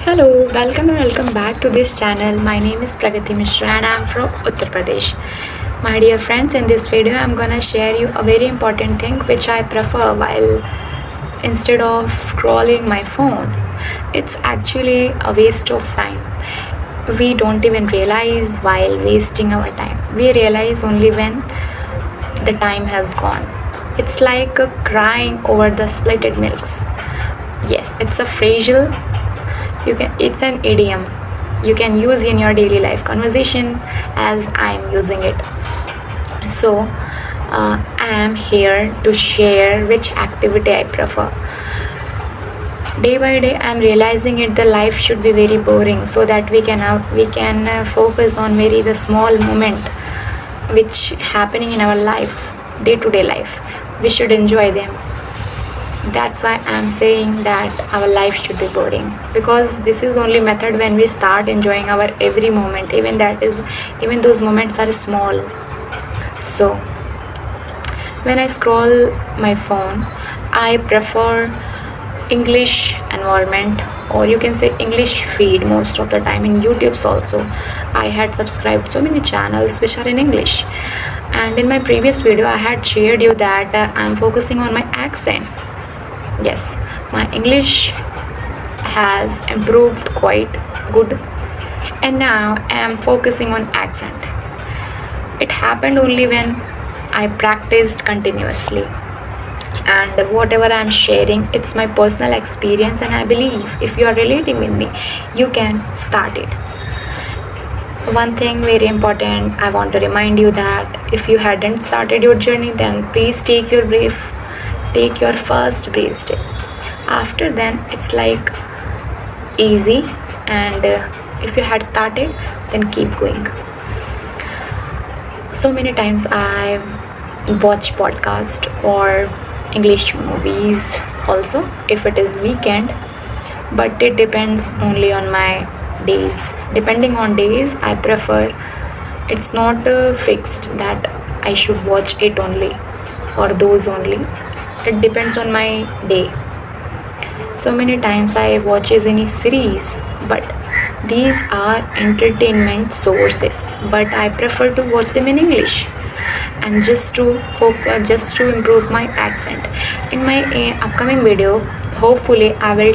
Hello, welcome and welcome back to this channel. My name is Pragati Mishra and I am from Uttar Pradesh. My dear friends, in this video I am gonna share you a very important thing which I prefer while instead of scrolling my phone. It's actually a waste of time. We don't even realize while wasting our time. We realize only when the time has gone. It's like a crying over the splattered milks. Yes, it's a fragile it's an idiom you can use in your daily life conversation as I am using it. So I am here to share which activity I prefer. Day by day I am realizing it the life should be very boring so that we can focus on very the small moment which happening in our life, day to day life. We should enjoy them. That's why I'm saying that our life should be boring, because this is only method when we start enjoying our every moment, even those moments are small. So when I scroll my phone, I prefer English environment, or you can say English feed. Most of the time in YouTube's also I had subscribed so many channels which are in English, and in my previous video I had shared you that I'm focusing on my accent. Yes, my English has improved quite good, and now I am focusing on accent. It happened only when I practiced continuously, and whatever I am sharing, it's my personal experience, and I believe if you are relating with me, you can start it. One thing very important, I want to remind you that if you hadn't started your journey, then please take your first brave step. After then it's like easy, and if you had started, then keep going. So many times I watch podcast or English movies also if it is weekend, but it depends only on my days. Depending on days I prefer, it's not fixed that I should watch it only or those only. It depends on my day. So many times I watches any series, but these are entertainment sources, but I prefer to watch them in English, and just to improve my accent. In my upcoming video, hopefully I will,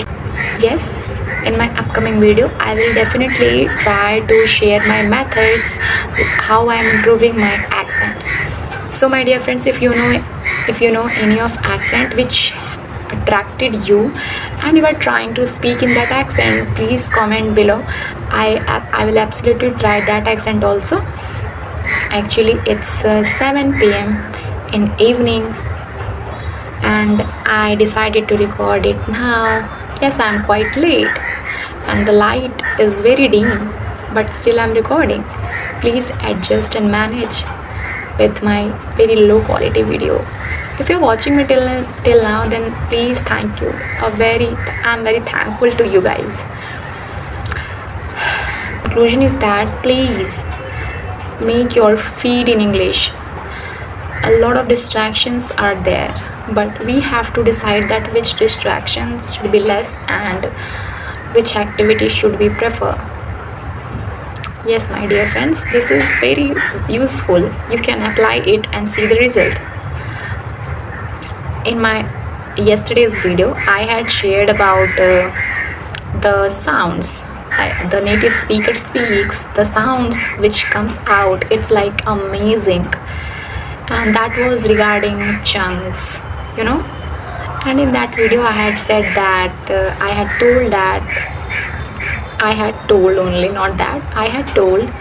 yes, in my upcoming video I will definitely try to share my methods how I am improving my accent. So my dear friends, if you know any of accent which attracted you and you are trying to speak in that accent, please comment below. I will absolutely try that accent also. Actually it's 7 p.m. in evening, and I decided to record it now. Yes, I'm quite late and the light is very dim, but still I'm recording. Please adjust and manage with my very low quality video. If you're watching me till now, then please thank you. I'm very thankful to you guys. Conclusion is that please make your feed in English. A lot of distractions are there, but we have to decide that which distractions should be less and which activity should we prefer. Yes, my dear friends, this is very useful. You can apply it and see the result. In my yesterday's video, I had shared about the sounds. The native speaker speaks, the sounds which comes out, it's like amazing. And that was regarding chunks, And in that video, I had said that I had told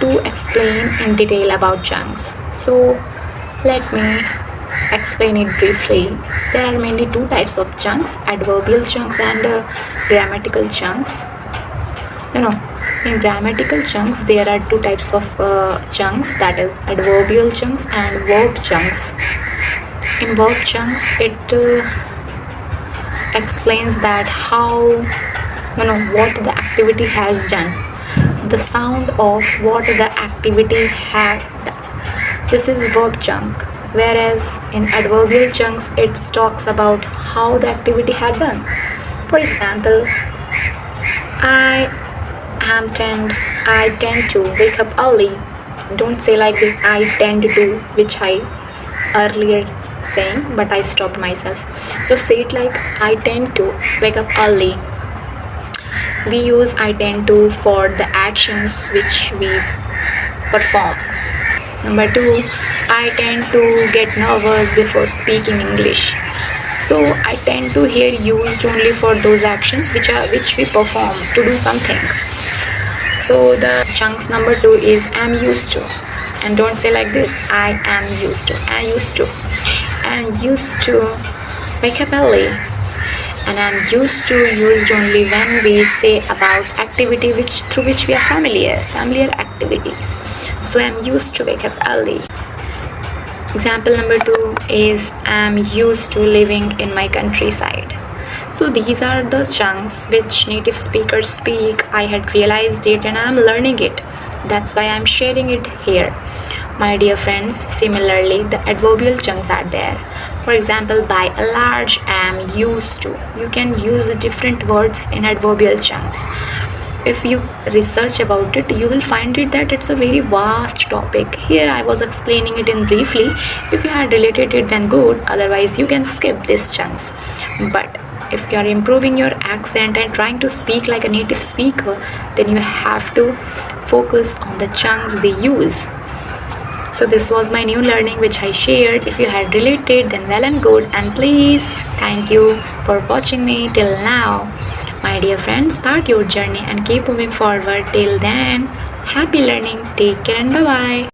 to explain in detail about chunks. So let me explain it briefly. There are mainly two types of chunks: adverbial chunks and grammatical chunks. In grammatical chunks there are two types of chunks, that is adverbial chunks and verb chunks. In verb chunks it explains that how what the activity has done, the sound of what the activity had. This is verb chunk, whereas in adverbial chunks it talks about how the activity had done. For example, I I tend to wake up early. Don't say like this, I tend to, which I earlier saying, but I stopped myself. So say it like I tend to wake up early. We use I tend to for the actions which we perform. Number two, I tend to get nervous before speaking English. So I tend to hear used only for those actions which we perform to do something. So the chunks number two is am used to. And don't say like this, I am used to. I used to. I'm used to wake up early. And I'm used to used only when we say about activity through which we are familiar activities. So I'm used to wake up early. Example number two is I'm used to living in my countryside. So these are the chunks which native speakers speak. I had realized it and I'm learning it. That's why I'm sharing it here. My dear friends, similarly, the adverbial chunks are there. For example, by a large, am used to. You can use different words in adverbial chunks. If you research about it, you will find it that it's a very vast topic. Here I was explaining it in briefly. If you had related it, then good. Otherwise, you can skip these chunks. But if you are improving your accent and trying to speak like a native speaker, then you have to focus on the chunks they use. So this was my new learning which I shared. If you had related, then well and good. And please, thank you for watching me till now. My dear friends, start your journey and keep moving forward. Till then, happy learning. Take care and bye-bye.